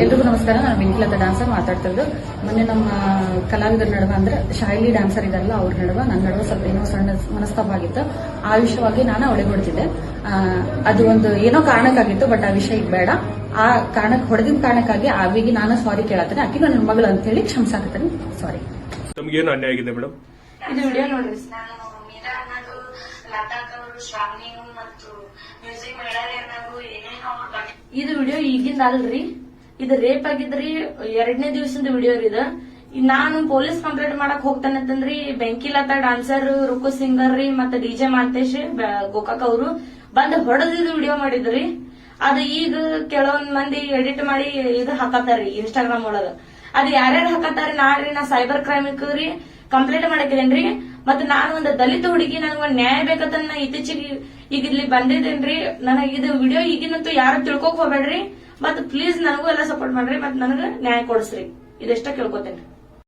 ಎಲ್ರಿಗೂ ನಮಸ್ಕಾರ. ನಾನು ವೆಂಕಿಲತಾ ಡ್ಯಾನ್ಸರ್ ಮಾತಾಡ್ತಿರೋದು. ಮೊನ್ನೆ ನಮ್ಮ ಕಲಾವಿದರ ನಡುವೆ ಅಂದ್ರೆ ಶೈಲಿ ಡ್ಯಾನ್ಸರ್ ಇದಾರಲ್ಲ ಅವ್ರ ನಡುವೆ ನನ್ನ ನಡುವೆ ಸ್ವಲ್ಪ ಏನೋ ಸಣ್ಣ ಮನಸ್ತಾಪ ಆಗಿತ್ತು. ಆ ವಿಷಯವಾಗಿ ನಾನು ಅವಳಿಗೆ ಹೊಡೆದಿದ್ದೆ. ಅದು ಒಂದು ಏನೋ ಕಾರಣಕ್ಕಾಗಿತ್ತು, ಬಟ್ ಆ ವಿಷಯ ಈಗ ಬೇಡ. ಆ ಕಾರಣಕ್ಕೆ ಹೊಡೆದಿದ್ದ ಕಾರಣಕ್ಕಾಗಿ ಆವಿಗೆ ನಾನು ಸಾರಿ ಕೇಳತ್ತೇನೆ. ಆಕೆ ನನ್ನ ಮಗಳು ಅಂತ ಹೇಳಿ ಕ್ಷಮಿಸಾಕತ್ತೇನೆ. ಸಾರಿ. ತಮಗೇನು ಅನ್ಯಾಯ ಆಗಿದೆ ಮೇಡಮ್? ಇದು ವಿಡಿಯೋ ನೋಡ್ರಿ. ನಾನು ಮೀರಾ ಅನ್ನೋದು ಲತಾಕ್ ಅವರು ಶ್ರಾವಣಿ ಮತ್ತು ಮ್ಯೂಸಿಕ್ ಮೇಳರಿ ಅನ್ನೋದು ಏನೇನೋ ಇದು ವಿಡಿಯೋ ಈಗಿಂದ ಅಲ್ರಿ, ಇದು ರೇಪ್ ಆಗಿದ್ರಿ. 2ನೇ ದಿವಸದ ವಿಡಿಯೋ ಇದು. ನಾನು ಪೊಲೀಸ್ ಕಂಪ್ಲೇಂಟ್ ಮಾಡಕ್ ಹೋಗ್ತಾನೆ ಅಂತಂದ್ರಿ. ಬೆಂಕಿಲತಾ ಡ್ಯಾನ್ಸರ್, ರುಕು ಸಿಂಗರ್ ರೀ, ಮತ್ತೆ DJ ಮಾಂತೇಶ್ ಗೋಕಾಕ್ ಅವರು ಬಂದ್ ಹೊಡೆದಿದ್ದು ವಿಡಿಯೋ ಮಾಡಿದ್ರಿ. ಅದು ಈಗ ಕೆಲವೊಂದ್ ಮಂದಿ ಎಡಿಟ್ ಮಾಡಿ ಇದು ಹಾಕತ್ತಾರಿ ಇನ್ಸ್ಟಾಗ್ರಾಮ್ ಒಳಗ. ಅದು ಯಾರ್ಯಾರು ಹಾಕತ್ತಾರಿ ನಾ ಸೈಬರ್ ಕ್ರೈಮ್ ರೀ ಕಂಪ್ಲೇಂಟ್ ಮಾಡಕ್ಕಿದೇನ್ರಿ. ಮತ್ತೆ ನಾನು ಒಂದು ದಲಿತ ಹುಡುಗಿ, ನನಗೆ ಒಂದು ನ್ಯಾಯ ಬೇಕಂತ ಇತ್ತೀಚೆಗೆ ಈಗ ಇಲ್ಲಿ ಬಂದಿದ್ದೇನ್ರಿ. ನನಗೆ ಇದು ವಿಡಿಯೋ ಈಗಿನಂತೂ ಯಾರು ತಿಳ್ಕೊಕ್ ಹೋಗ್ಬೇಡ್ರಿ. ಮತ್ ಪ್ಲೀಸ್ ನನಗೂ ಎಲ್ಲ ಸಪೋರ್ಟ್ ಮಾಡ್ರಿ, ಮತ್ ನನಗ ನ್ಯಾಯ ಕೊಡಿಸ್ರಿ. ಇದೆಷ್ಟ ಕೇಳ್ಕೊತೇನ್ರಿ.